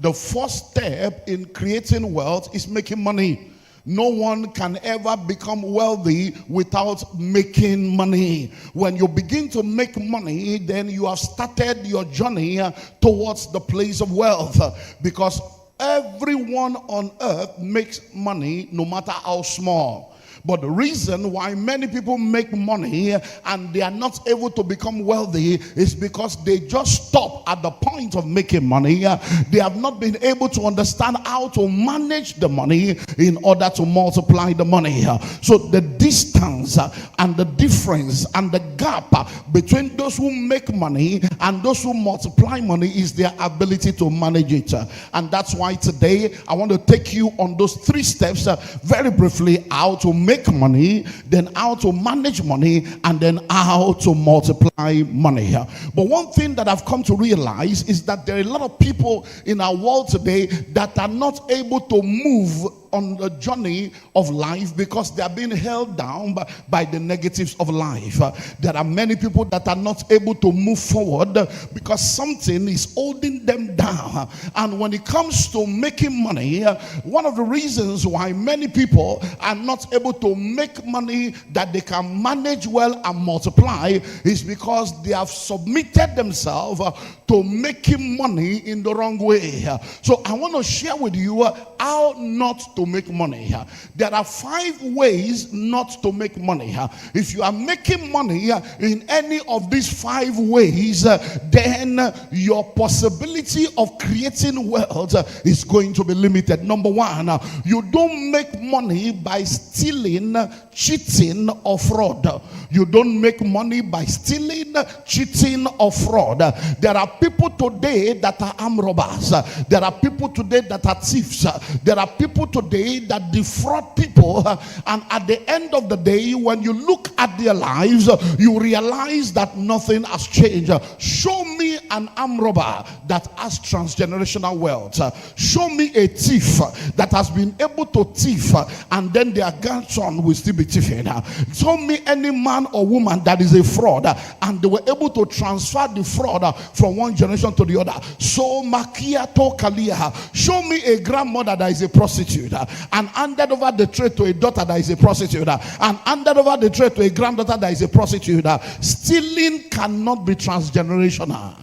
The first step in creating wealth is making money. No one can ever become wealthy without making money. When you begin to make money, then you have started your journey towards the place of wealth. Because everyone on earth makes money, no matter how small. But the reason why many people make money and they are not able to become wealthy is because they just stop at the point of making money. They have not been able to understand how to manage the money in order to multiply the money. So the distance and the difference and the gap between those who make money and those who multiply money is their ability to manage it. And that's why today I want to take you on those 3 steps very briefly: how to make money, then how to manage money, and then how to multiply money. But one thing that I've come to realize is that there are a lot of people in our world today that are not able to move on the journey of life because they are being held down by the negatives of life. There are many people that are not able to move forward because something is holding them down. And when it comes to making money, one of the reasons why many people are not able to make money that they can manage well and multiply is because they have submitted themselves to making money in the wrong way. So I want to share with you how not to make money. There are 5 ways not to make money. If you are making money in any of these 5 ways, then your possibility of creating wealth is going to be limited. Number 1, you don't make money by stealing, cheating, or fraud. You don't make money by stealing, cheating, or fraud. There are people today that are armed robbers. There are people today that are thieves. There are people today that defraud people. And at the end of the day, when you look at their lives, you realize that nothing has changed. Show me an armed robber that has transgenerational wealth. Show me a thief that has been able to thief and then their grandson will still be thieving. Show me any man or woman that is a fraud and they were able to transfer the fraud from one generation to the other. So Makiato Kalia, show me a grandmother that is a prostitute and handed over the trade to a daughter that is a prostitute and handed over the trade to a granddaughter that is a prostitute. Stealing cannot be transgenerational.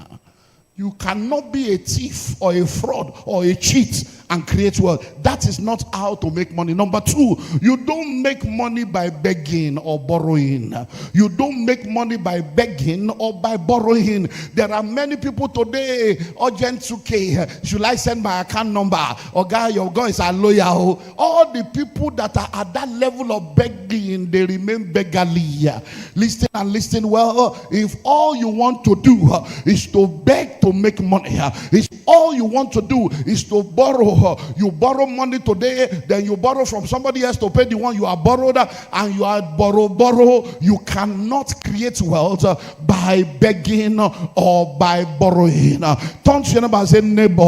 You cannot be a thief or a fraud or a cheat and create wealth. That is not how to make money. Number 2, you don't make money by begging or borrowing. You don't make money by begging or by borrowing. There are many people today, urgent 2K, should I send my account number? Or guy, your guy is a lawyer. All the people that are at that level of begging, they remain beggarly. Listen and listen well. If all you want to do is to beg to make money, if all you want to do is to borrow, you borrow money today, then you borrow from somebody else to pay the one you are borrowed, and you are borrow. You cannot create wealth by begging or by borrowing. Turn to your neighbor and say, neighbor,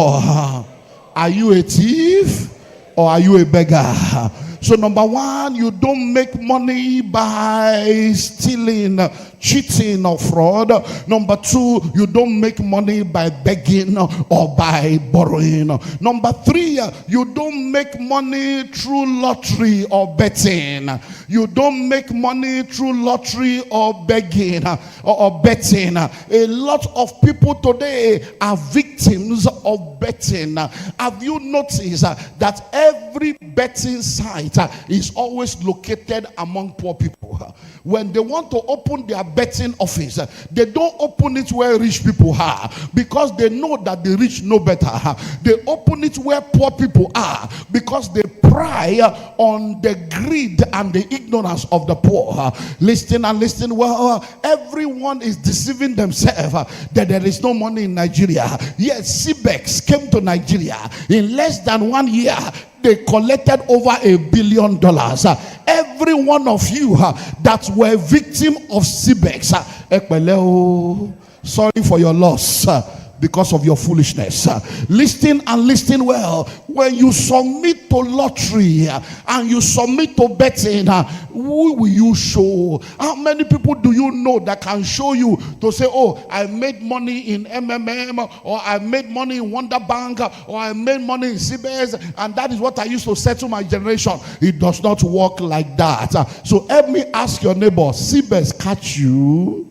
are you a thief or are you a beggar? So number 1, you don't make money by stealing, cheating, or fraud. Number 2, you don't make money by begging or by borrowing. Number 3, you don't make money through lottery or betting. You don't make money through lottery or begging or betting. A lot of people today are victims of betting. Have you noticed that every betting site is always located among poor people? When they want to open their betting office, they don't open it where rich people are, because they know that the rich know better. They open it where poor people are because they pry on the greed and the ignorance of the poor. Listen and listen well. Everyone is deceiving themselves that there is no money in Nigeria. Yes, CBEX came to Nigeria. In less than 1 year, they collected over $1 billion. Every one of you that were victim of CBEX, sorry for your loss. because of your foolishness. Listen and listen well. When you submit to lottery and you submit to betting, who will you show? How many people do you know that can show you to say, oh, I made money in MMM, or I made money in Wonder Bank, or I made money in CBS, and that is what I used to settle my generation? It does not work like that. So help me ask your neighbor, CBS catch you?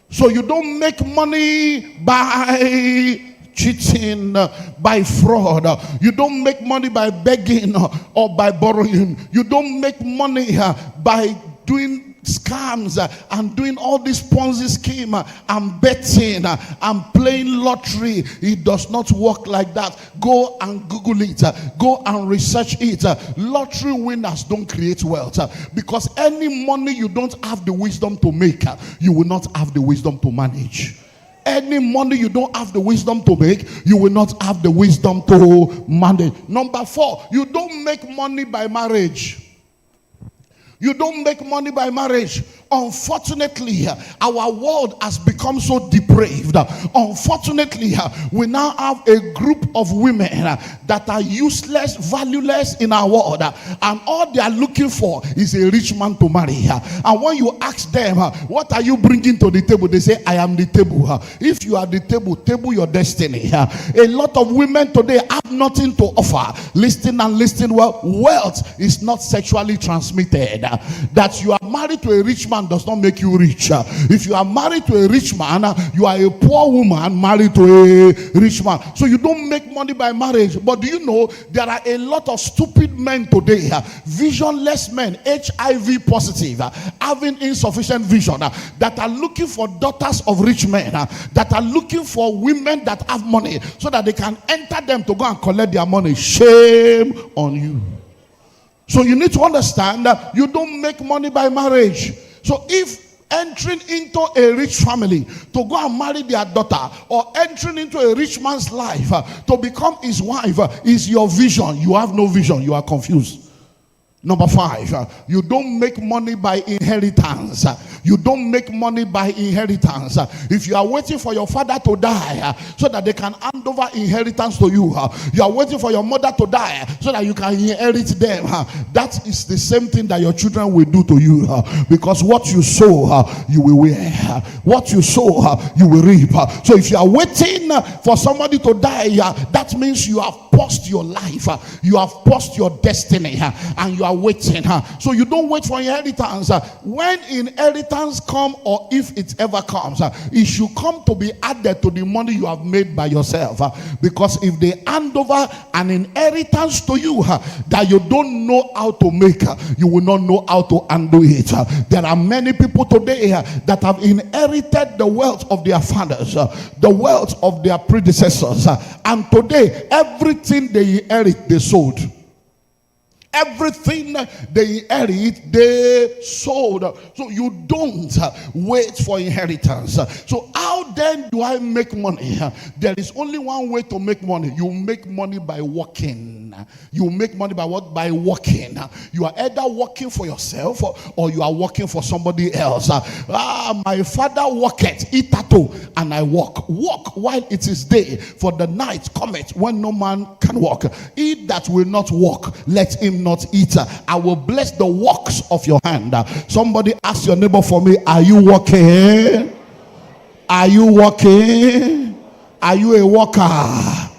So you don't make money by cheating, by fraud. You don't make money by begging or by borrowing. You don't make money by doing scams and doing all this Ponzi scheme and betting and playing lottery. It does not work like that. Go and Google it. Go and research it. Lottery winners don't create wealth, because any money you don't have the wisdom to make, you will not have the wisdom to manage. Any money you don't have the wisdom to make, you will not have the wisdom to manage. Number 4, you don't make money by marriage. You don't make money by marriage. Unfortunately, our world has become so depraved. Unfortunately, we now have a group of women that are useless, valueless in our world, and all they are looking for is a rich man to marry. And when you ask them, what are you bringing to the table? They say, I am the table. If you are the table, table your destiny. A lot of women today have nothing to offer. Listen and listen well. Wealth is not sexually transmitted. That you are married to a rich man does not make you rich. If you are married to a rich man, you are a poor woman married to a rich man. So you don't make money by marriage. But do you know there are a lot of stupid men today, visionless men, HIV positive, having insufficient vision, that are looking for daughters of rich men, that are looking for women that have money so that they can enter them to go and collect their money. Shame on you. So you need to understand that you don't make money by marriage. So if entering into a rich family to go and marry their daughter, or entering into a rich man's life to become his wife is your vision, you have no vision, you are confused. Number 5, you don't make money by inheritance. You don't make money by inheritance. If you are waiting for your father to die so that they can hand over inheritance to you, you are waiting for your mother to die so that you can inherit them. That is the same thing that your children will do to you, because what you sow, you will wear. What you sow, you will reap. So if you are waiting for somebody to die, that means you have paused your life, you have paused your destiny, and you are waiting. So you don't wait for inheritance. When inheritance come, or if it ever comes, it should come to be added to the money you have made by yourself. Because if they hand over an inheritance to you that you don't know how to make, you will not know how to undo it. There are many people today that have inherited the wealth of their fathers, the wealth of their predecessors, and today everything they inherit, they sold. Everything they inherit, they sold. So you don't wait for inheritance. So how then do I make money? There is only one way to make money. You make money by working. You make money by what? By working. You are either working for yourself or you are working for somebody else. My father worketh, itato, and I work. Work while it is day, for the night cometh when no man can work. He that will not work, let him not eat. I will bless the works of your hand. Somebody ask your neighbor for me, are you working? Are you working? Are you a worker?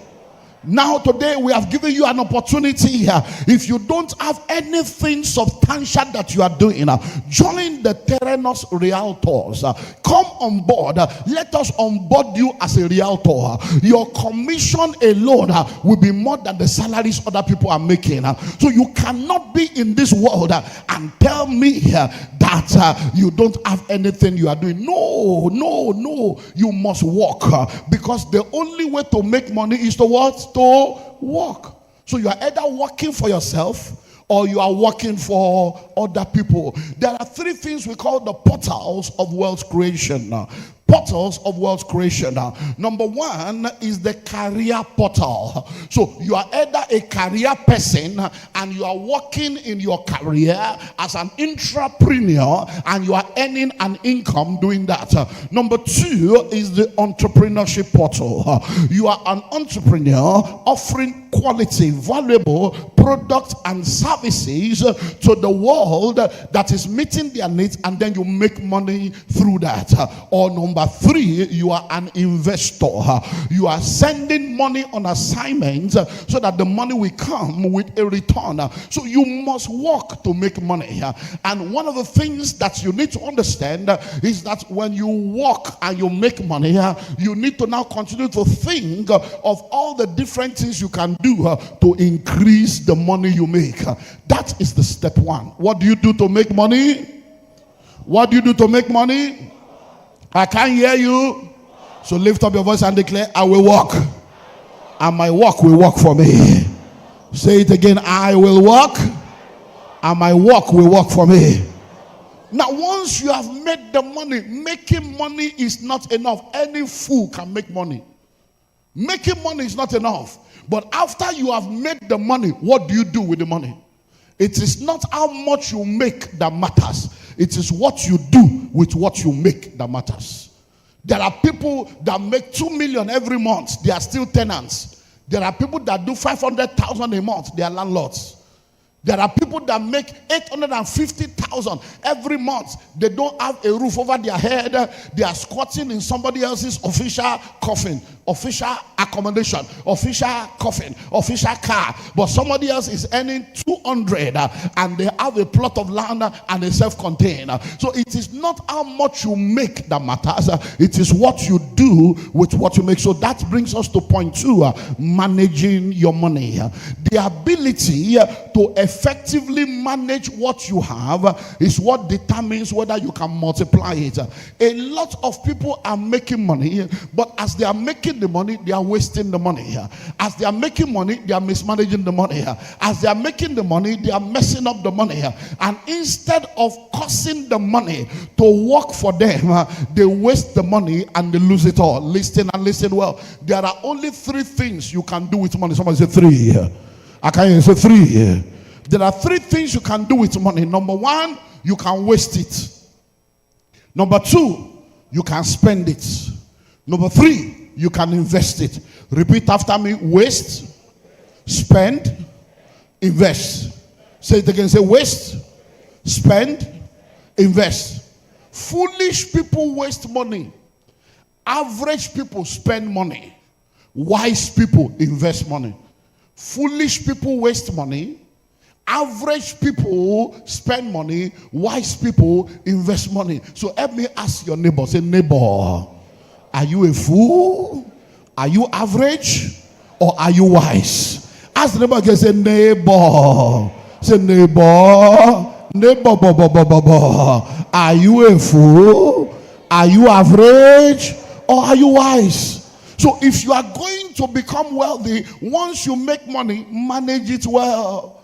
Now today we have given you an opportunity. If you don't have anything substantial that you are doing, join the Terrenos Realtors. Come on board. Let us onboard you as a realtor. Your commission alone will be more than the salaries other people are making. So you cannot be in this world and tell me that you don't have anything you are doing. No. You must work, because the only way to make money is to what? To work. So you are either working for yourself or you are working for other people. There are 3 things we call the portals of wealth creation. portals of wealth creation. Number one is the career portal. So you are either a career person and you are working in your career as an entrepreneur and you are earning an income doing that. Number two is the entrepreneurship portal. You are an entrepreneur offering quality, valuable products and services to the world that is meeting their needs, and then you make money through that. Or number three, you are an investor. You are sending money on assignments so that the money will come with a return. So you must work to make money. And one of the things that you need to understand is that when you work and you make money, you need to now continue to think of all the different things you can do to increase the money you make. That is the step one. What do you do to make money? What do you do to make money? I can't hear you. So lift up your voice and declare, I will walk. And my walk will work for me. Say it again, I will walk. And my walk will work for me. Now once you have made the money, making money is not enough. Any fool can make money. Making money is not enough. But after you have made the money, what do you do with the money? It is not how much you make that matters. It is what you do with what you make that matters. There are people that make 2 million every month. They are still tenants. There are people that do 500,000 a month. They are landlords. There are people that make 850,000 every month. They don't have a roof over their head. They are squatting in somebody else's official coffin, official accommodation, official coffin, official car. But somebody else is earning 200 and they have a plot of land and they self-contained. So it is not how much you make that matters. It is what you do with what you make. So that brings us to point two, managing your money. The ability to effectively manage what you have is what determines whether you can multiply it. A lot of people are making money, but as they are making the money, they are wasting the money. As they are making money, they are mismanaging the money. As they are making the money, they are messing up the money. And instead of causing the money to work for them, they waste the money and they lose it all. Listen and listen well. There are only three things you can do with money. Somebody say three. I can't hear you. Say three. There are three things you can do with money. Number one, you can waste it. Number two, you can spend it. Number three, you can invest it. Repeat after me. Waste, spend, invest. Say it again. Say waste, spend, invest. Foolish people waste money. Average people spend money. Wise people invest money. Foolish people waste money. Average people spend money. Wise people invest money. So help me ask your neighbor. Say, neighbor, are you a fool? Are you average? Or are you wise? Ask the neighbor again. Say, neighbor. Say, neighbor. Neighbor. Are you a fool? Are you average? Or are you wise? So if you are going to become wealthy, once you make money, manage it well.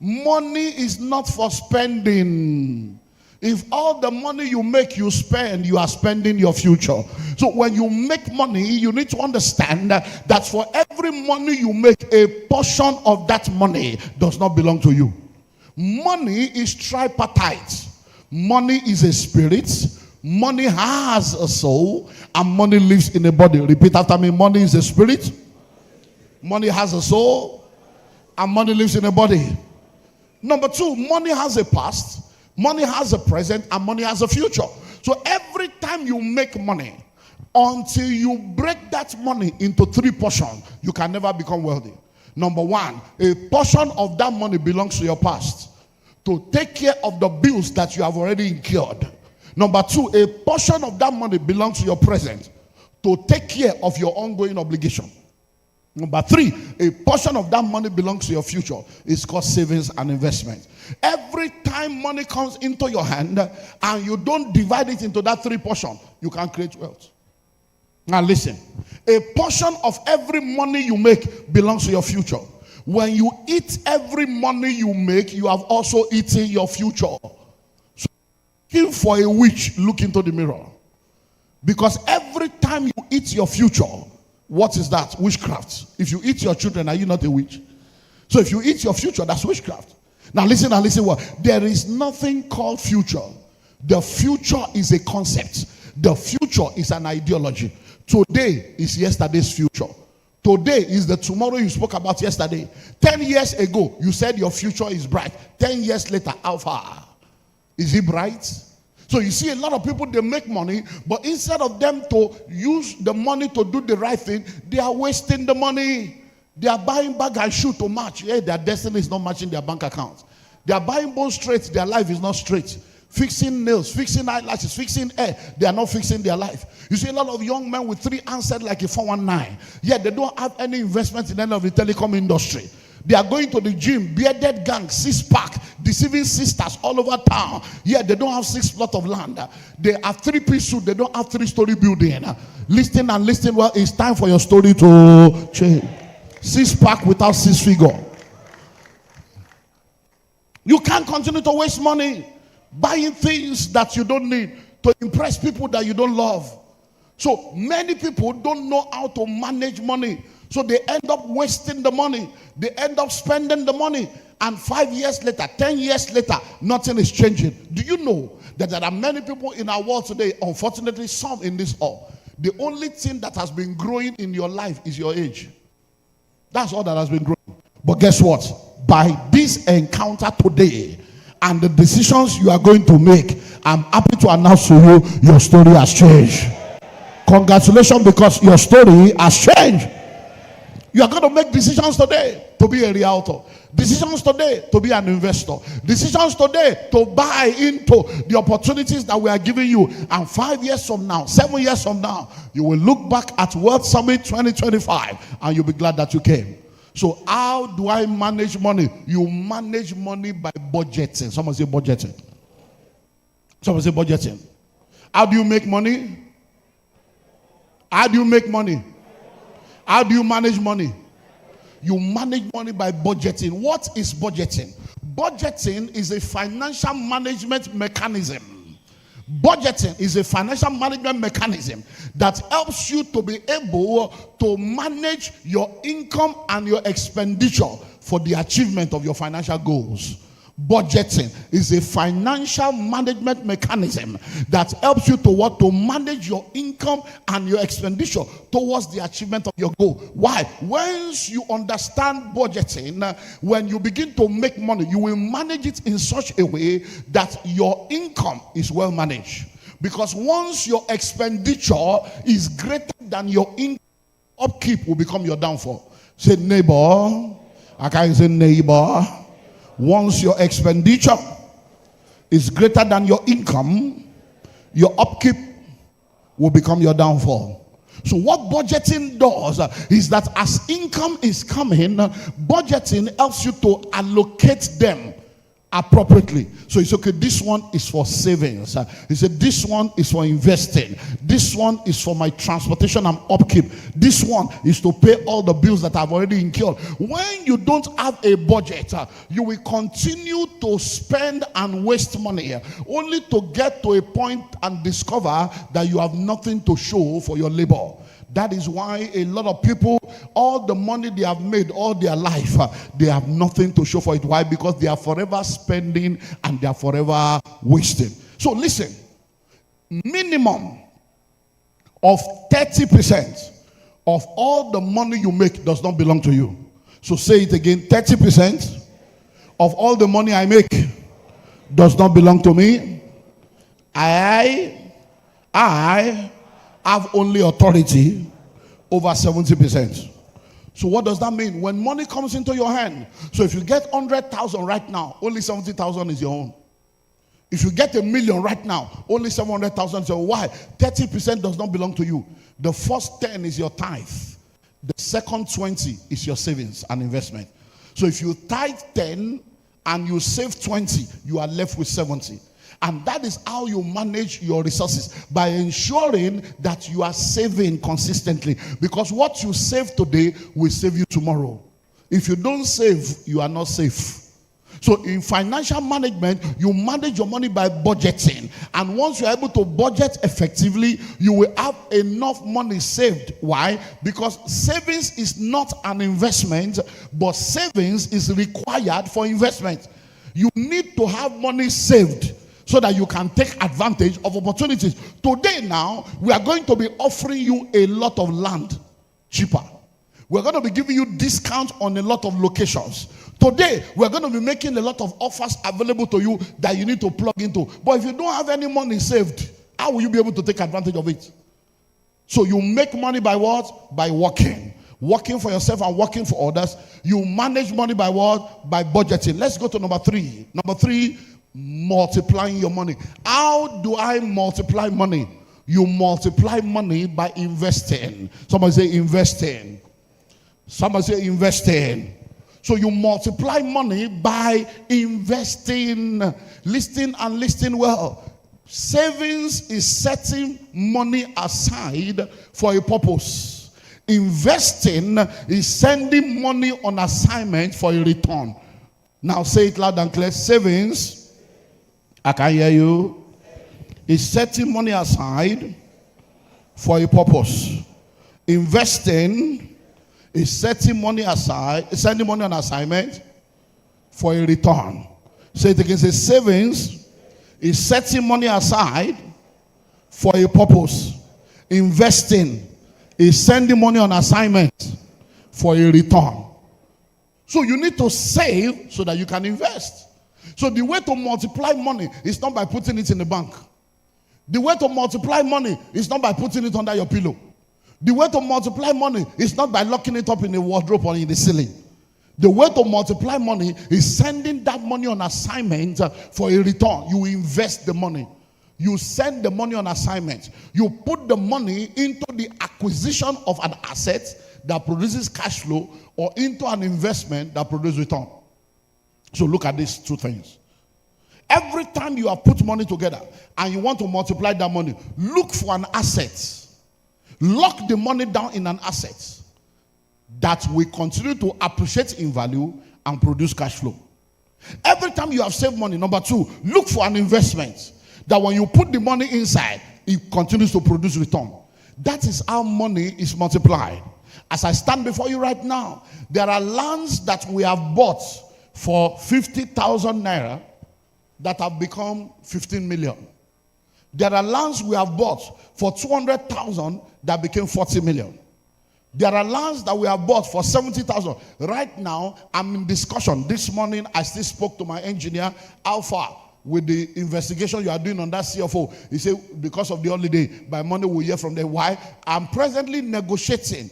Money is not for spending. If all the money you make, you spend, you are spending your future. So when you make money, you need to understand that for every money you make, a portion of that money does not belong to you. Money is tripartite. Money is a spirit. Money has a soul. And money lives in a body. Repeat after me. Money is a spirit. Money has a soul. And money lives in a body. Number two, money has a past, money has a present, and money has a future. So every time you make money, until you break that money into three portions, you can never become wealthy. Number one, a portion of that money belongs to your past to take care of the bills that you have already incurred. Number two, a portion of that money belongs to your present to take care of your ongoing obligation. Number three, a portion of that money belongs to your future. It's called savings and investment. Every time money comes into your hand and you don't divide it into that three portion, you can create wealth. Now listen, a portion of every money you make belongs to your future. When you eat every money you make, you have also eaten your future. So looking for a witch, look into the mirror. Because every time you eat your future, what is that? Witchcraft. If you eat your children, are you not a witch? So if you eat your future, that's witchcraft. Now listen and listen what. There is nothing called future. The future is a concept. The future is an ideology. Today is yesterday's future. Today is the tomorrow you spoke about yesterday. 10 years ago, you said your future is bright. 10 years later, how far? Is it bright? So you see a lot of people, they make money, but instead of them to use the money to do the right thing, they are wasting the money. They are buying bag and shoe to match. Yeah, their destiny is not matching their bank account. They are buying bone straight, their life is not straight. Fixing nails, fixing eyelashes, fixing hair, they are not fixing their life. You see a lot of young men with 3 answers like a 419. Yet they don't have any investment in any of the telecom industry. They are going to the gym, bearded gang, 6-pack, deceiving sisters all over town. Yet they don't have 6 plots of land. They have 3-piece suit, they don't have 3-story building. Listen and listen well, it's time for your story to change. 6-pack without 6 figure. You can't continue to waste money buying things that you don't need to impress people that you don't love. So many people don't know how to manage money. So they end up wasting the money. They end up spending the money. And 5 years later, 10 years later, nothing is changing. Do you know that there are many people in our world today, unfortunately some in this hall, the only thing that has been growing in your life is your age. That's all that has been growing. But guess what? By this encounter today, and the decisions you are going to make, I'm happy to announce to you, your story has changed. Congratulations, because your story has changed. You are going to make decisions today to be a realtor. Decisions today to be an investor. Decisions today to buy into the opportunities that we are giving you. And 5 years from now, 7 years from now, you will look back at World Summit 2025 and you'll be glad that you came. So how do I manage money? You manage money by budgeting. Someone say budgeting. Someone say budgeting. How do you make money? How do you make money? How do you manage money? You manage money by budgeting. What is budgeting? Budgeting is a financial management mechanism. Budgeting is a financial management mechanism that helps you to be able to manage your income and your expenditure for the achievement of your financial goals. Budgeting is a financial management mechanism that helps you to what? To manage your income and your expenditure towards the achievement of your goal. Why? Once you understand budgeting, when you begin to make money, you will manage it in such a way that your income is well managed. Because once your expenditure is greater than your income, upkeep will become your downfall. Say neighbor. I can't say neighbor. Once your expenditure is greater than your income, your upkeep will become your downfall. So what budgeting does is that as income is coming, budgeting helps you to allocate them appropriately. So it's okay, this one is for savings. He said this one is for investing. This one is for my transportation and upkeep. This one is to pay all the bills that I've already incurred. When you don't have a budget, you will continue to spend and waste money, only to get to a point and discover that you have nothing to show for your labor. That is why a lot of people, all the money they have made all their life, they have nothing to show for it. Why? Because they are forever spending and they are forever wasting. So listen, minimum of 30% of all the money you make does not belong to you. So say it again, 30% of all the money I make does not belong to me. I have only authority over 70%. So what does that mean? When money comes into your hand, so if you get 100,000 right now, only 70,000 is your own. If you get 1 million right now, only 700,000 is your own. Why? 30% does not belong to you. The first 10 is your tithe. The second 20 is your savings and investment. So if you tithe 10 and you save 20, you are left with 70. And that is how you manage your resources, by ensuring that you are saving consistently. Because what you save today will save you tomorrow. If you don't save, you are not safe. So in financial management, you manage your money by budgeting. And once you're able to budget effectively, you will have enough money saved. Why? Because savings is not an investment, but savings is required for investment. You need to have money saved so that you can take advantage of opportunities. Today now, we are going to be offering you a lot of land cheaper. We're going to be giving you discounts on a lot of locations. Today, we're going to be making a lot of offers available to you that you need to plug into. But if you don't have any money saved, how will you be able to take advantage of it? So you make money by what? By working. Working for yourself and working for others. You manage money by what? By budgeting. Let's go to number 3. Number 3, multiplying your money. How do I multiply money? You multiply money by investing. Somebody say investing. Somebody say investing. So you multiply money by investing. Listen and listen well. Savings is setting money aside for a purpose. Investing is sending money on assignment for a return. Now say it loud and clear. Savings, I can hear you, is setting money aside for a purpose. Investing is setting money aside, sending money on assignment for a return. Say it again. Say savings is setting money aside for a purpose. Investing is sending money on assignment for a return. So you need to save so that you can invest. So the way to multiply money is not by putting it in the bank. The way to multiply money is not by putting it under your pillow. The way to multiply money is not by locking it up in a wardrobe or in the ceiling. The way to multiply money is sending that money on assignment for a return. You invest the money. You send the money on assignment. You put the money into the acquisition of an asset that produces cash flow or into an investment that produces return. So look at these two things. Every time you have put money together and you want to multiply that money, look for an asset. Lock the money down in an asset that will continue to appreciate in value and produce cash flow. Every time you have saved money, number 2, look for an investment that when you put the money inside, it continues to produce return. That is how money is multiplied. As I stand before you right now, there are lands that we have bought for 50,000 naira that have become 15 million. There are lands we have bought for 200,000 that became 40 million. There are lands that we have bought for 70,000. Right now, I'm in discussion. This morning, I still spoke to my engineer, how far with the investigation you are doing on that CFO. He said, because of the holiday, by Monday we'll hear from them. Why? I'm presently negotiating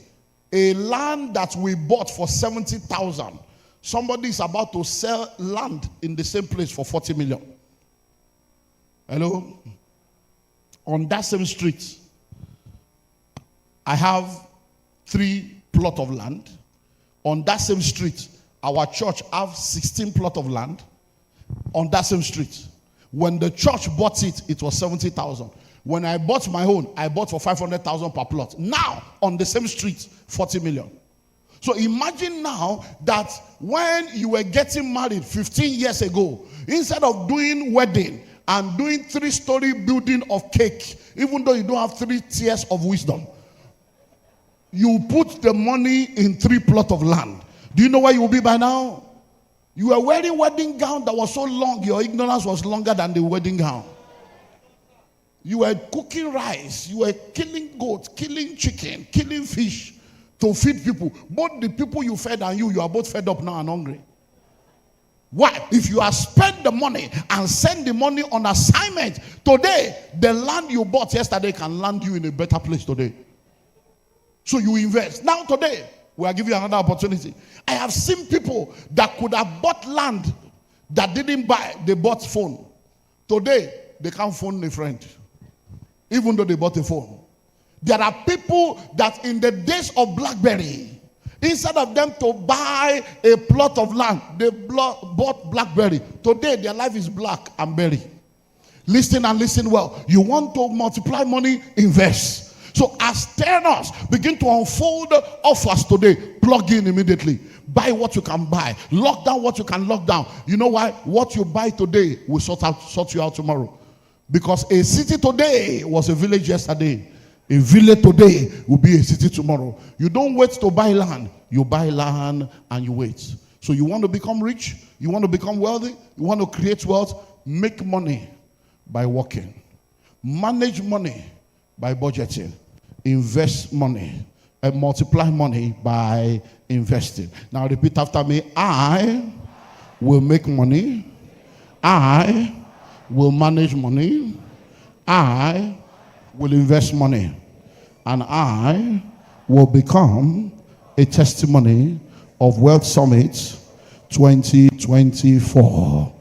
a land that we bought for 70,000. Somebody is about to sell land in the same place for 40 million. Hello? On that same street, I have 3 plots of land. On that same street, our church have 16 plots of land. On that same street. When the church bought it, it was 70,000. When I bought my own, I bought for 500,000 per plot. Now, on the same street, 40 million. So imagine now that when you were getting married 15 years ago, instead of doing wedding and doing 3-story building of cake, even though you don't have 3 tiers of wisdom, you put the money in 3 plots of land. Do you know where you will be by now? You were wearing wedding gown that was so long, your ignorance was longer than the wedding gown. You were cooking rice, you were killing goats, killing chicken, killing fish to feed people. Both the people you fed and you are both fed up now and hungry. Why? If you have spent the money and send the money on assignment, today, the land you bought yesterday can land you in a better place today. So you invest. Now today, we are giving you another opportunity. I have seen people that could have bought land that didn't buy, they bought phone. Today, they can't phone a friend, even though they bought a phone. There are people that in the days of BlackBerry, instead of them to buy a plot of land, they bought BlackBerry. Today, their life is black and berry. Listen and listen well. You want to multiply money? Invest. So as tenors begin to unfold offers today, plug in immediately. Buy what you can buy. Lock down what you can lock down. You know why? What you buy today will sort you out tomorrow. Because a city today was a village yesterday. A village today will be a city tomorrow. You don't wait to buy land. You buy land and you wait. So you want to become rich? You want to become wealthy? You want to create wealth? Make money by working. Manage money by budgeting. Invest money. And multiply money by investing. Now repeat after me. I will make money. I will manage money. I will invest money. And I will become a testimony of Wealth Summit 2024.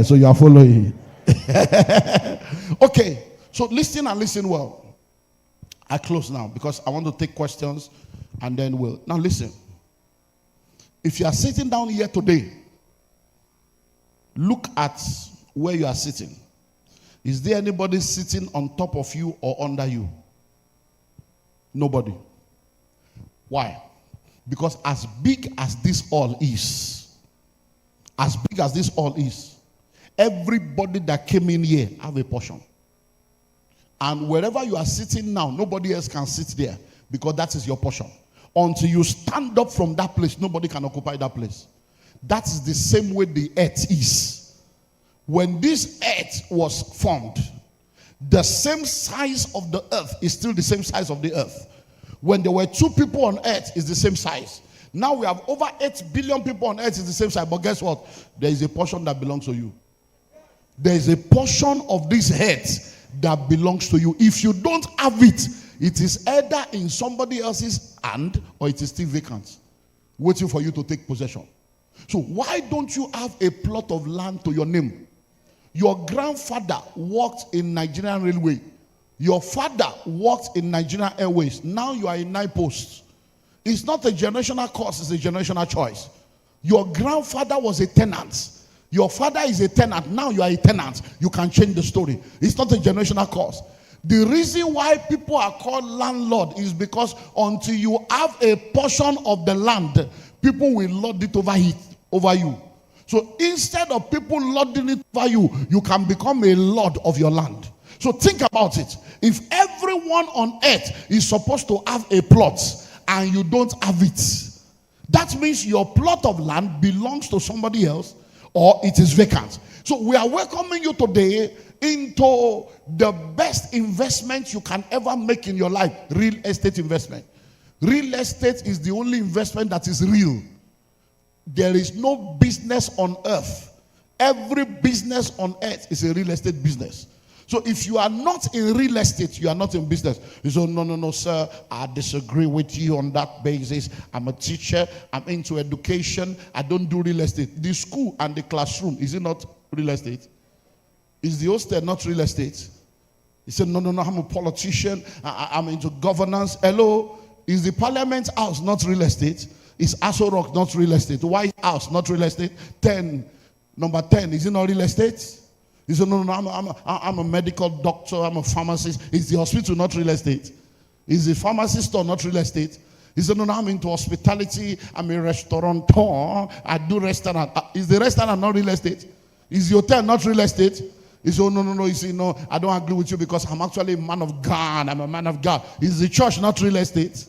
So you are following. Okay. So listen and listen well. I close now because I want to take questions and then we'll. Now listen. If you are sitting down here today, look at where you are sitting. Is there anybody sitting on top of you or under you? Nobody. Why? Because as big as this all is, everybody that came in here have a portion. And wherever you are sitting now, nobody else can sit there because that is your portion. Until you stand up from that place, nobody can occupy that place. That is the same way the earth is. When this earth was formed, the same size of the earth is still the same size of the earth. When there were 2 people on earth, it's the same size. Now we have over 8 billion people on earth, it's the same size. But guess what? There is a portion that belongs to you. There is a portion of this earth that belongs to you. If you don't have it, it is either in somebody else's hand or it is still vacant, waiting for you to take possession. So why don't you have a plot of land to your name? Your grandfather worked in Nigerian Railway. Your father worked in Nigerian Airways. Now you are in 9 posts. It's not a generational curse, it's a generational choice. Your grandfather was a tenant. Your father is a tenant. Now you are a tenant. You can change the story. It's not a generational curse. The reason why people are called landlord is because until you have a portion of the land, people will lord it over you. So instead of people lording it over you, you can become a lord of your land. So think about it. If everyone on earth is supposed to have a plot and you don't have it, that means your plot of land belongs to somebody else or it is vacant. So we are welcoming you today into the best investment you can ever make in your life, real estate investment. Real estate is the only investment that is real. There is no business on earth. Every business on earth is a real estate business. So if you are not in real estate, you are not in business. You say, no, sir, I disagree with you on that basis. I'm a teacher. I'm into education. I don't do real estate. The school and the classroom, is it not real estate? Is the hostel not real estate? He said, no, I'm a politician. I'm into governance. Hello? Is the Parliament House not real estate? Is Aso Rock not real estate? White House not real estate? Number 10, is it not real estate? He said, no, I'm a medical doctor. I'm a pharmacist. Is the hospital not real estate? Is the pharmacy store not real estate? He said, no, I'm into hospitality. I'm a restaurateur. I do restaurant. Is the restaurant not real estate? Is the hotel not real estate? He said, no. You see, no, I don't agree with you because I'm actually a man of God. I'm a man of God. Is the church not real estate?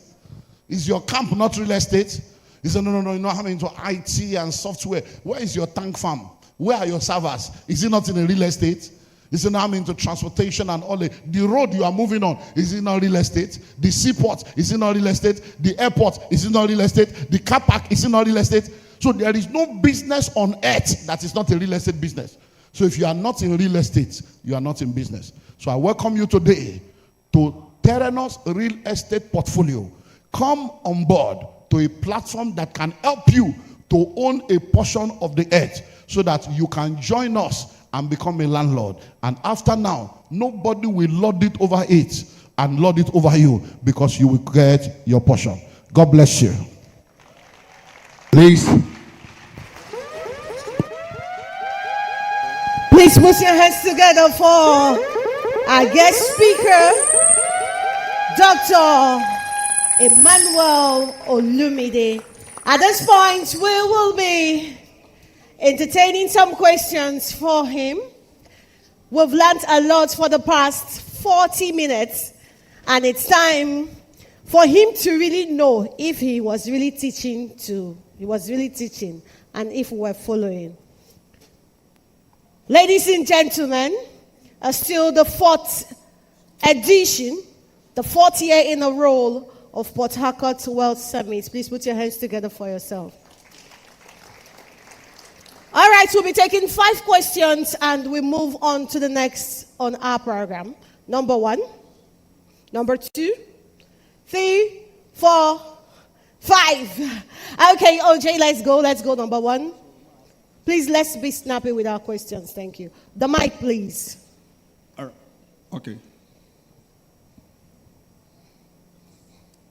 Is your camp not real estate? He said, no, you know, I'm into IT and software. Where is your tank farm? Where are your servers? Is it not in a real estate? He said, no, I'm into transportation and all the road you are moving on. Is it not real estate? The seaport, is it not real estate? The airport, is it not real estate? The car park, is it not real estate? So there is no business on earth that is not a real estate business. So if you are not in real estate, you are not in business. So I welcome you today to Theranos Real Estate Portfolio. Come on board to a platform that can help you to own a portion of the earth so that you can join us and become a landlord. And after now, nobody will lord it over it and lord it over you because you will get your portion. God bless you. Please put your hands together for Our guest speaker, Dr. Emmanuel Olumide. At this point, we will be entertaining some questions for him. We've learned a lot for the past 40 minutes, and it's time for him to really know if he was really teaching and if we're following. Ladies and gentlemen, still the fourth edition, the fourth year in a row of Port Harcourt Wealth Summit. Please put your hands together for yourself. All right, we'll be taking 5 questions and we move on to the next on our program. Number 1, number 2, 3, 4, 5. Okay, OJ, let's go. Let's go. Number 1. Please, let's be snappy with our questions. Thank you. The mic, please. All right. Okay.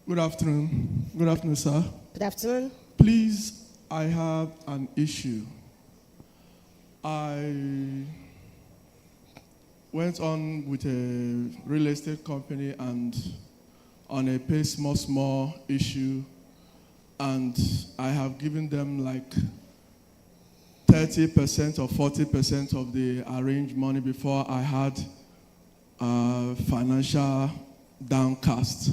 Good afternoon. Good afternoon, sir. Good afternoon. Please, I have an issue. I went on with a real estate company and on a pay small issue, and I have given them like 30% or 40% of the arranged money before I had financial downcast.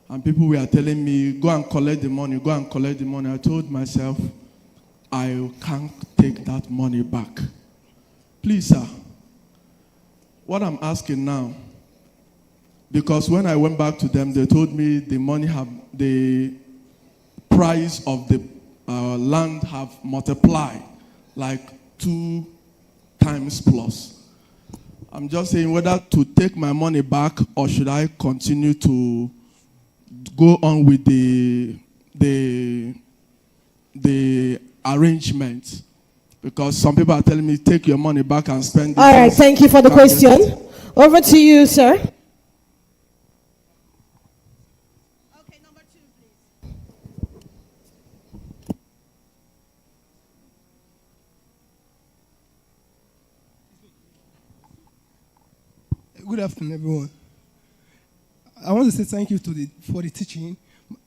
And people were telling me, go and collect the money, go and collect the money. I told myself, I can't take that money back. Please, sir, what I'm asking now, because when I went back to them, they told me the price of the land have multiplied like 2 times plus. I'm just saying whether to take my money back or should I continue to go on with the arrangement, because some people are telling me take your money back and spend it. All right, thank you for the question. Over to you, sir. Okay, number 2, please. Good afternoon, everyone. I want to say thank you for the teaching.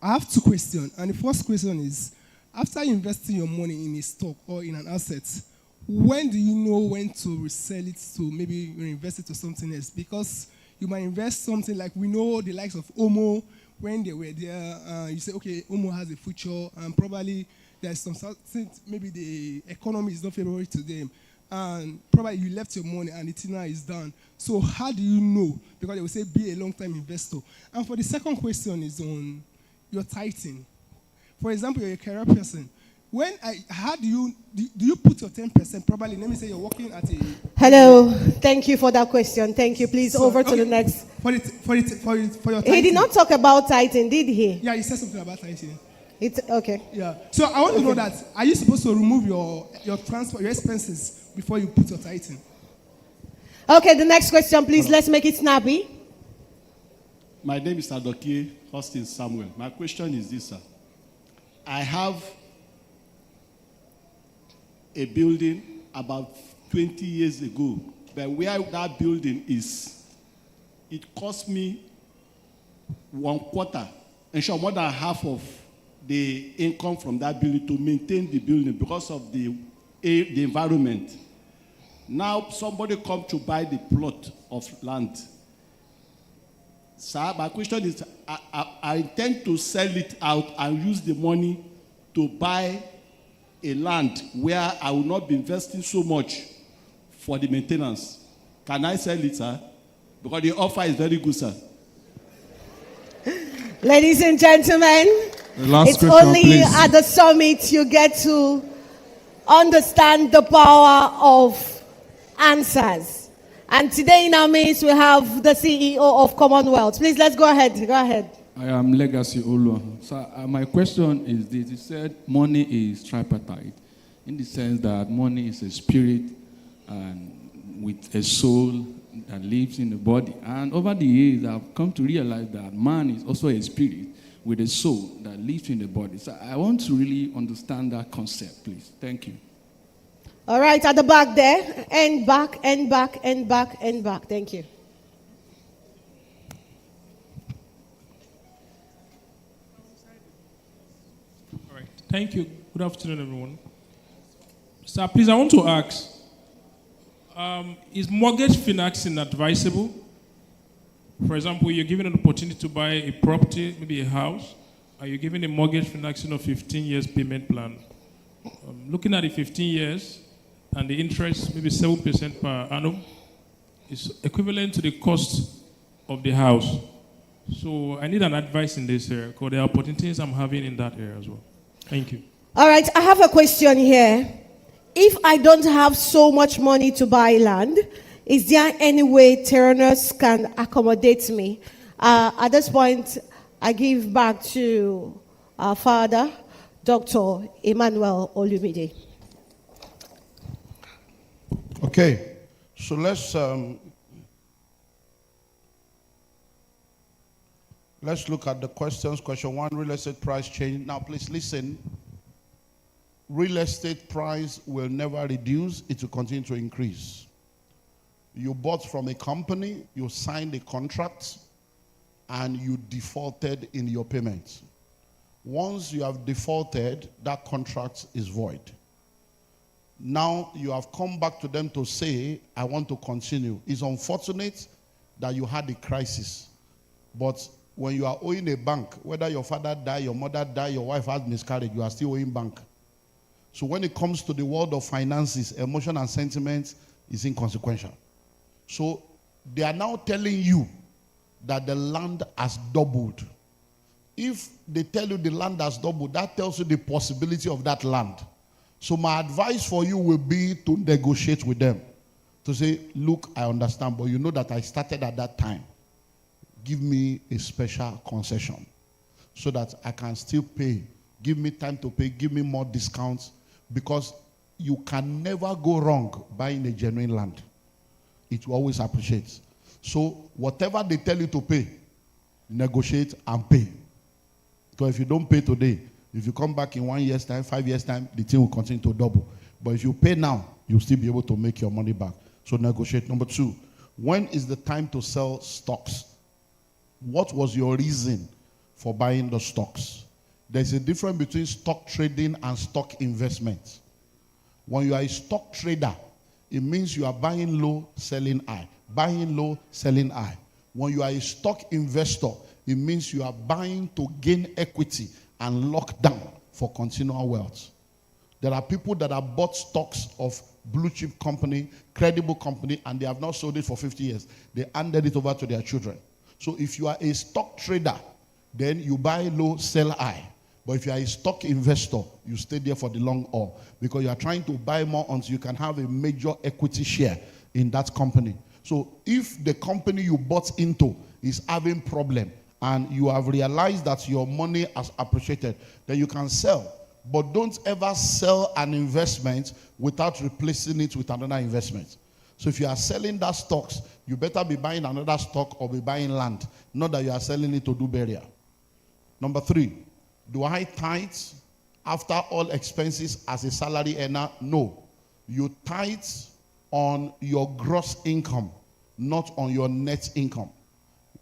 I have 2 questions, and the first question is, after investing your money in a stock or in an asset, when do you know when to resell it to maybe reinvest it to something else? Because you might invest something like, we know the likes of Omo, when they were there, you say, okay, Omo has a future, and probably there's something, maybe the economy is not favorable to them, and probably you left your money and it now is done. So how do you know? Because they will say, be a long-time investor. And for the second question is on your tithing. For example, you're a career person. How do you put your 10%? Probably, let me say you're working at a... Hello. Thank you for that question. Thank you. Please, so, over to the next. For your tithing. He did not talk about tithing, did he? Yeah, he said something about tithing. It's okay. Yeah. So I want to know that, are you supposed to remove your transport, your expenses before you put your tithing? Okay, the next question, please. Let's make it snappy. My name is Adokie Austin Samuel. My question is this, sir. I have a building about 20 years ago, but where that building is, it cost me 1/4, and sure more than half of the income from that building to maintain the building because of the environment. Now somebody come to buy the plot of land. Sir, my question is, I intend to sell it out and use the money to buy a land where I will not be investing so much for the maintenance. Can I sell it, sir? Because the offer is very good, sir. Ladies and gentlemen, it's question, only please. at the summit you get to understand the power of answers. And today in our midst, we have the CEO of Commonwealth. Please, let's go ahead. Go ahead. I am Legacy Olua. So my question is this. You said money is tripartite, in the sense that money is a spirit and with a soul that lives in the body. And over the years, I've come to realize that man is also a spirit with a soul that lives in the body. So I want to really understand that concept, please. Thank you. All right, at the back there. And back, and back, and back, and back. Thank you. Thank you. Good afternoon, everyone. Sir, please, I want to ask, is mortgage financing advisable? For example, you're given an opportunity to buy a property, maybe a house, and you're given a mortgage financing of 15 years payment plan. Looking at the 15 years and the interest, maybe 7% per annum, is equivalent to the cost of the house. So I need an advice in this area because there are opportunities I'm having in that area as well. Thank you. All right, I have a question here. If I don't have so much money to buy land, is there any way Terranus can accommodate me? At this point, I give back to our father, Dr. Emmanuel Olumide. Okay, so let's look at the questions. Question 1, real estate price change. Now, please listen. Real estate price will never reduce. It will continue to increase. You bought from a company, you signed a contract, and you defaulted in your payment. Once you have defaulted, that contract is void. Now you have come back to them to say, I want to continue. It's unfortunate that you had a crisis, but when you are owing a bank, whether your father died, your mother died, your wife had miscarriage, you are still owing bank. So when it comes to the world of finances, emotion and sentiment is inconsequential. So they are now telling you that the land has doubled. If they tell you the land has doubled, that tells you the possibility of that land. So my advice for you will be to negotiate with them. To say, look, I understand, but you know that I started at that time. Give me a special concession so that I can still pay. Give me time to pay. Give me more discounts, because you can never go wrong buying a genuine land. It will always appreciate. So whatever they tell you to pay, negotiate and pay. Because if you don't pay today, if you come back in 1 year's time, 5 years' time, the thing will continue to double. But if you pay now, you'll still be able to make your money back. So negotiate. Number 2, when is the time to sell stocks? What was your reason for buying the stocks? There's a difference between stock trading and stock investment. When you are a stock trader, it means you are buying low, selling high. Buying low, selling high. When you are a stock investor, it means you are buying to gain equity and lock down for continual wealth. There are people that have bought stocks of blue chip company, credible company, and they have not sold it for 50 years. They handed it over to their children. So if you are a stock trader, then you buy low, sell high. But if you are a stock investor, you stay there for the long haul, because you are trying to buy more until you can have a major equity share in that company. So if the company you bought into is having problem and you have realized that your money has appreciated, then you can sell. But don't ever sell an investment without replacing it with another investment. So if you are selling that stocks, you better be buying another stock or be buying land, not that you are selling it to do burial. Number 3, do I tithe after all expenses as a salary earner? No. You tithe on your gross income, not on your net income.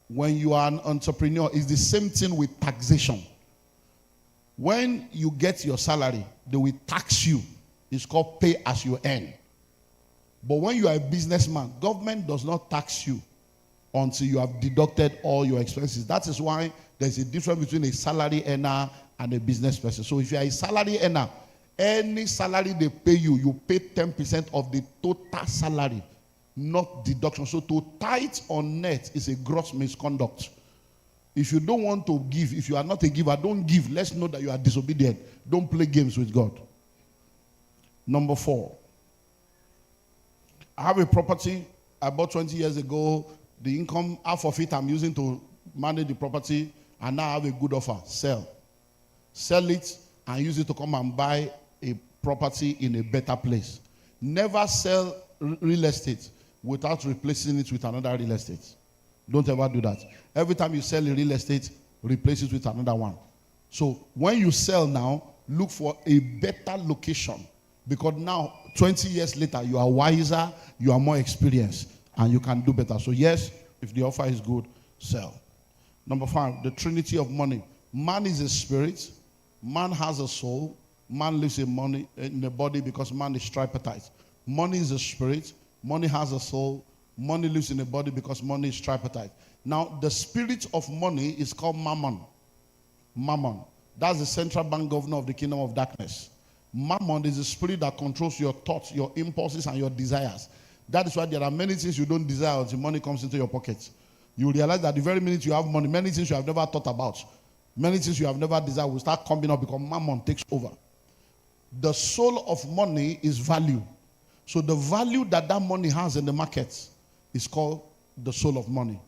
When you are an entrepreneur, it's the same thing with taxation. When you get your salary, they will tax you. It's called pay as you earn. But when you are a businessman, government does not tax you until you have deducted all your expenses. That is why there's a difference between a salary earner and a business person. So if you are a salary earner, any salary they pay you, you pay 10% of the total salary, not deduction. So to tithe on net is a gross misconduct. If you don't want to give, if you are not a giver, don't give. Let's know that you are disobedient. Don't play games with God. Number 4. I have a property I bought 20 years ago. The income, half of it I'm using to manage the property, and now I have a good offer. Sell. Sell it and use it to come and buy a property in a better place. Never sell real estate without replacing it with another real estate. Don't ever do that. Every time you sell a real estate, replace it with another one. So when you sell now, look for a better location, because now 20 years later you are wiser, you are more experienced, and you can do better. So yes, if the offer is good, sell. Number 5, the trinity of money. Man is a spirit, Man has a soul. Man lives in a body because man is tripartite. Money is a spirit. Money has a soul. Money lives in a body because money is tripartite. Now, the spirit of money is called Mammon. Mammon. That's the central bank governor of the kingdom of darkness. Mammon is the spirit that controls your thoughts, your impulses, and your desires. That is why there are many things you don't desire until money comes into your pocket. You realize that the very minute you have money, many things you have never thought about, many things you have never desired will start coming up because Mammon takes over. The soul of money is value. So the value that money has in the market is called the soul of money.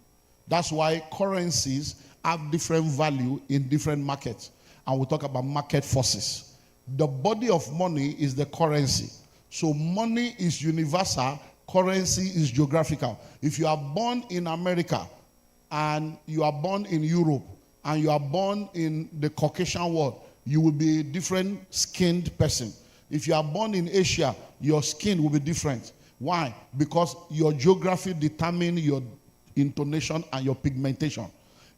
That's why currencies have different value in different markets. And we'll talk about market forces. The body of money is the currency. So money is universal, currency is geographical. If you are born in America and you are born in Europe and you are born in the Caucasian world, you will be a different skinned person. If you are born in Asia, your skin will be different. Why? Because your geography determines your intonation and your pigmentation.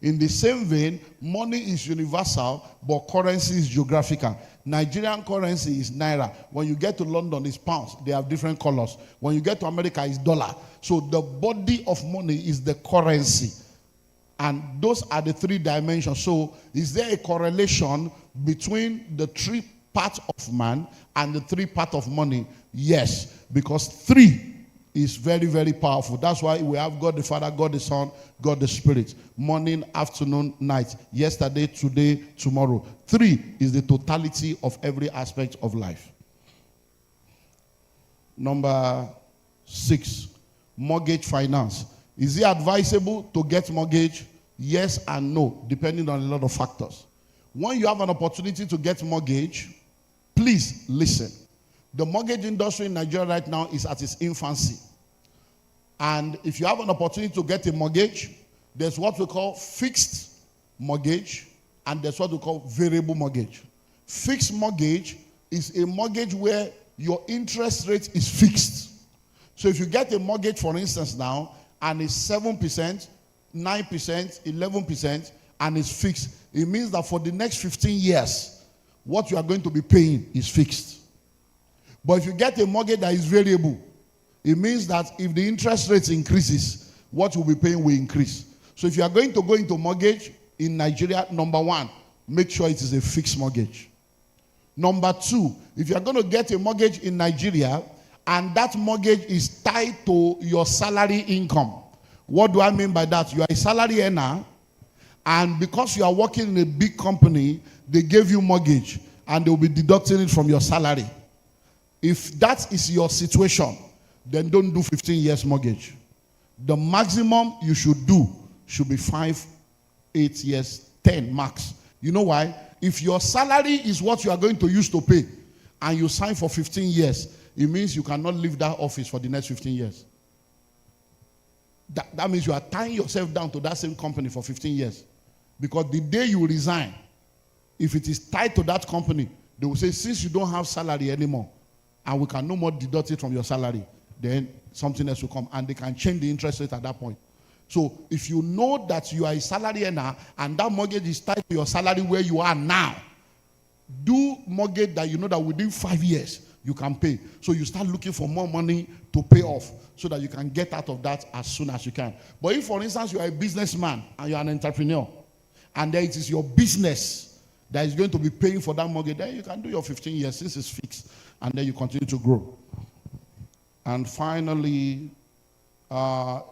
In the same vein, money is universal, but currency is geographical. Nigerian currency is naira. When you get to London, it's pounds. They have different colors. When you get to America, it's dollar. So the body of money is the currency. And those are the three dimensions. So is there a correlation between the three parts of man and the three parts of money? Yes, because three is very, very powerful. That's why we have God the Father, God the Son, God the Spirit. Morning, afternoon, night. Yesterday, today, tomorrow. Three is the totality of every aspect of life. Number 6, mortgage finance. Is it advisable to get mortgage? Yes and no, depending on a lot of factors. When you have an opportunity to get mortgage, please listen. The mortgage industry in Nigeria right now is at its infancy. And if you have an opportunity to get a mortgage, there's what we call fixed mortgage and there's what we call variable mortgage. Fixed mortgage is a mortgage where your interest rate is fixed. So if you get a mortgage, for instance, now, and it's 7%, 9%, 11%, and it's fixed, it means that for the next 15 years, what you are going to be paying is fixed. But if you get a mortgage that is variable, it means that if the interest rate increases, what you'll be paying will increase. So if you are going to go into mortgage in Nigeria, number 1, make sure it is a fixed mortgage. Number 2, if you are going to get a mortgage in Nigeria and that mortgage is tied to your salary income. What do I mean by that? You are a salary earner, and because you are working in a big company, they gave you mortgage and they will be deducting it from your salary. If that is your situation, then don't do 15 years mortgage. The maximum you should do should be 5, 8 years, 10 max. You know why? If your salary is what you are going to use to pay and you sign for 15 years, it means you cannot leave that office for the next 15 years. That means you are tying yourself down to that same company for 15 years. Because the day you resign, if it is tied to that company, they will say, since you don't have salary anymore, and we can no more deduct it from your salary, then something else will come, and they can change the interest rate at that point. So if you know that you are a salary earner, and that mortgage is tied to your salary where you are now, do mortgage that you know that within 5 years, you can pay. So you start looking for more money to pay off so that you can get out of that as soon as you can. But if, for instance, you are a businessman and you are an entrepreneur, and then it is your business that is going to be paying for that mortgage, then you can do your 15 years since it's fixed, and then you continue to grow. And finally, I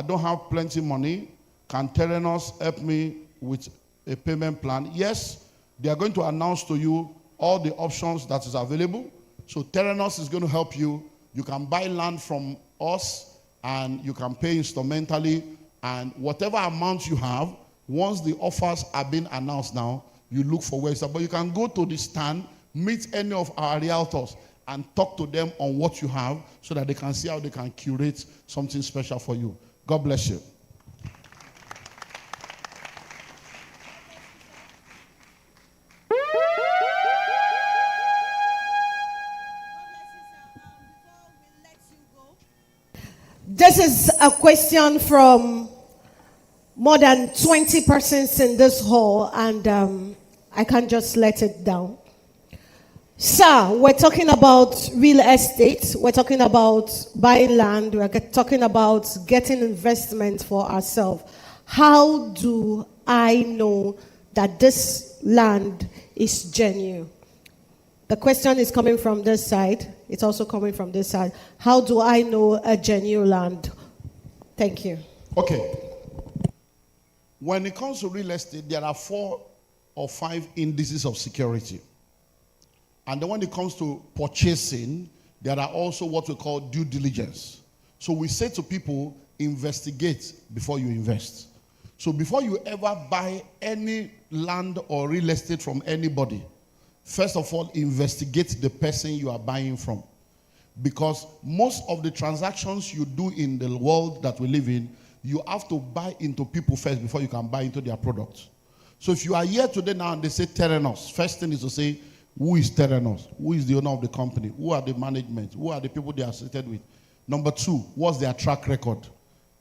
don't have plenty money. Can Theranos help me with a payment plan? Yes, they are going to announce to you all the options that is available. So Theranos is going to help you. You can buy land from us and you can pay instrumentally, and whatever amount you have, once the offers are being announced now, you look for ways. But you can go to the stand, meet any of our realtors and talk to them on what you have so that they can see how they can curate something special for you. God bless you. This is a question from more than 20 persons in this hall, and I can't just let it down. Sir, we're talking about real estate. We're talking about buying land. We're talking about getting investment for ourselves. How do I know that this land is genuine? The question is coming from this side. It's also coming from this side. How do I know a genuine land? Thank you. Okay. When it comes to real estate, there are 4 or 5 indices of security. And then when it comes to purchasing, there are also what we call due diligence. So we say to people, investigate before you invest. So before you ever buy any land or real estate from anybody, first of all, investigate the person you are buying from. Because most of the transactions you do in the world that we live in, you have to buy into people first before you can buy into their products. So if you are here today now and they say Terenos, first thing is to say, who is Terenos? Who is the owner of the company? Who are the management? Who are the people they are seated with? Number 2, what's their track record?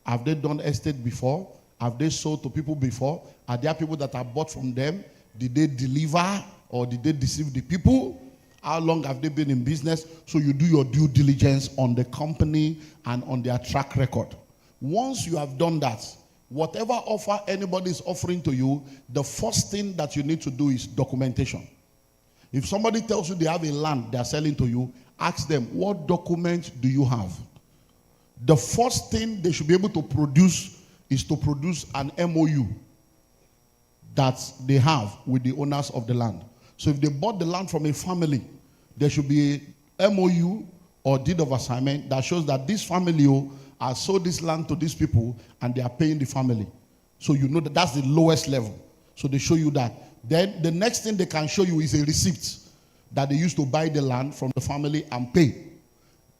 Have they done estate before? Have they sold to people before? Are there people that are bought from them? Did they deliver or did they deceive the people? How long have they been in business? So you do your due diligence on the company and on their track record. Once you have done that, whatever offer anybody is offering to you, the first thing that you need to do is documentation. If somebody tells you they have a land they are selling to you, ask them, what document do you have? The first thing they should be able to produce is to produce an MOU that they have with the owners of the land. So if they bought the land from a family, there should be a MOU or deed of assignment that shows that this family has sold this land to these people and they are paying the family. So you know that that's the lowest level. So they show you that. Then the next thing they can show you is a receipt that they used to buy the land from the family and pay.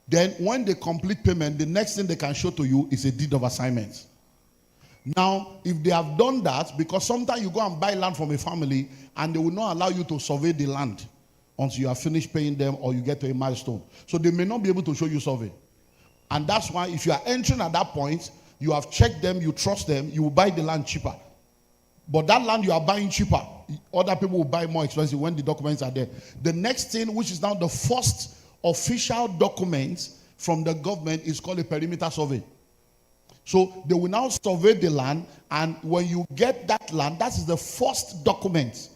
Then when they complete payment, the next thing they can show to you is a deed of assignment. Now, if they have done that, because sometimes you go and buy land from a family and they will not allow you to survey the land until you have finished paying them or you get to a milestone. So they may not be able to show you survey. And that's why if you are entering at that point, you have checked them, you trust them, you will buy the land cheaper. But that land you are buying cheaper, other people will buy more expensive when the documents are there. The next thing, which is now the first official document from the government, is called a perimeter survey. So they will now survey the land, and when you get that land, that is the first document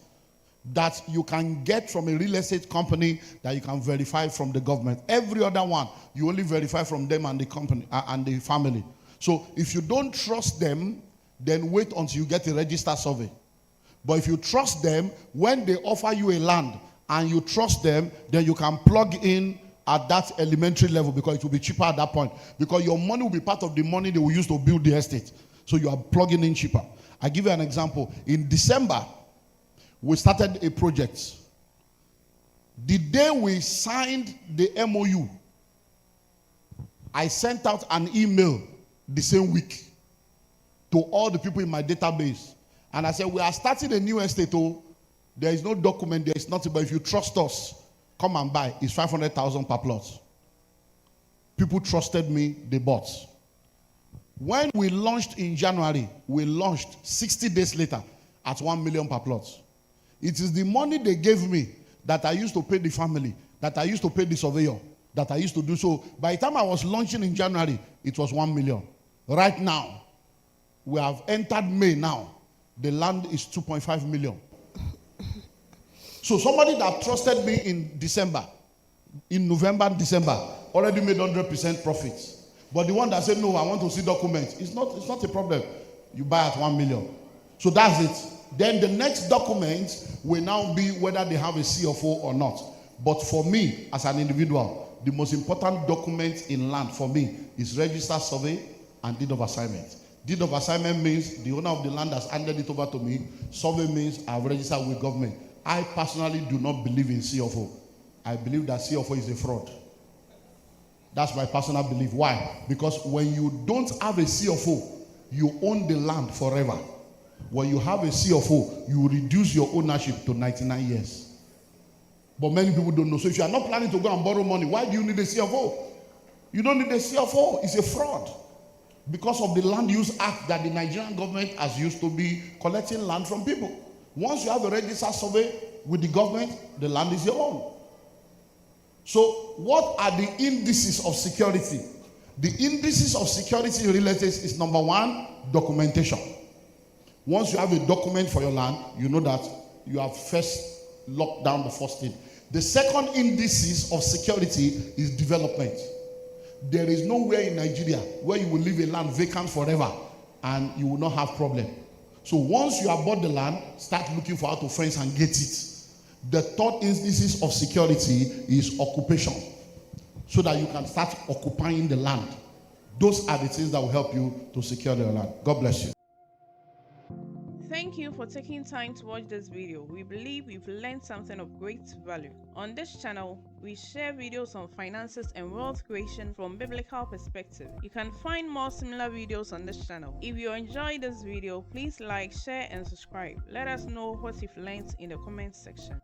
that you can get from a real estate company that you can verify from the government. Every other one, you only verify from them and the company and the family. So if you don't trust them, then wait until you get a registered survey. But if you trust them, when they offer you a land and you trust them, then you can plug in at that elementary level because it will be cheaper at that point. Because your money will be part of the money they will use to build the estate. So you are plugging in cheaper. I give you an example. In December, we started a project. The day we signed the MOU, I sent out an email the same week to all the people in my database. And I said, we are starting a new estate. Oh, there is no document, there is nothing, but if you trust us, come and buy. It's 500,000 per plot. People trusted me, they bought. When we launched in January, we launched 60 days later at 1 million per plot. It is the money they gave me that I used to pay the family, that I used to pay the surveyor, that I used to do so. By the time I was launching in January, it was 1 million. Right now, we have entered May now. The land is 2.5 million. So somebody that trusted me in December, in November and December, already made 100% profits. But the one that said, no, I want to see documents, it's not a problem. You buy at 1 million. So that's it. Then the next document will now be whether they have a CFO or not. But for me, as an individual, the most important document in land for me is registered survey and deed of assignment. Deed of assignment means the owner of the land has handed it over to me. Survey means I've registered with government. I personally do not believe in CFO. I believe that CFO is a fraud. That's my personal belief. Why? Because when you don't have a CFO, you own the land forever. When you have a CFO, you reduce your ownership to 99 years. But many people don't know. So if you are not planning to go and borrow money, why do you need a CFO? You don't need a CFO. It's a fraud. Because of the Land Use Act that the Nigerian government has used to be collecting land from people. Once you have a registered survey with the government, the land is your own. So what are the indices of security? The indices of security in real estate is number one, documentation. Once you have a document for your land, you know that you have first locked down the first thing. The second indices of security is development. There is nowhere in Nigeria where you will leave a land vacant forever and you will not have problem. So once you have bought the land, start looking for how to fence and get it. The third indices of security is occupation, so that you can start occupying the land. Those are the things that will help you to secure the land. God bless you. Thank you for taking time to watch this video. We believe you've learned something of great value. On this channel, we share videos on finances and wealth creation from biblical perspective. You can find more similar videos on this channel. If you enjoyed this video, please like, share, and subscribe. Let us know what you've learned in the comment section.